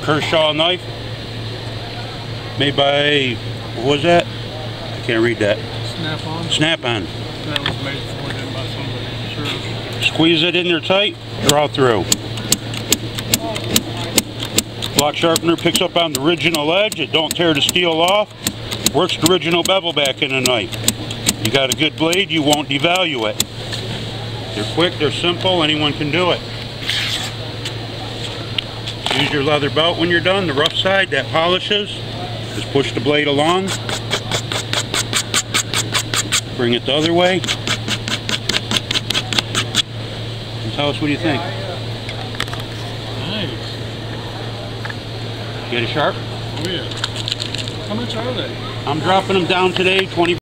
Kershaw knife. Made by, what was that? I can't read that. Snap-on. Snap-on. That was made for them by somebody, sure. Squeeze it in there tight, draw through. Block sharpener picks up on the original edge. It don't tear the steel off. Works the original bevel back in the knife. You got a good blade, you won't devalue it. They're quick, they're simple, anyone can do it. Use your leather belt when you're done, the rough side that polishes. Just push the blade along. Bring it the other way. And tell us what you think. Nice. Get it sharp? Oh yeah. How much are they? I'm dropping them down today, 20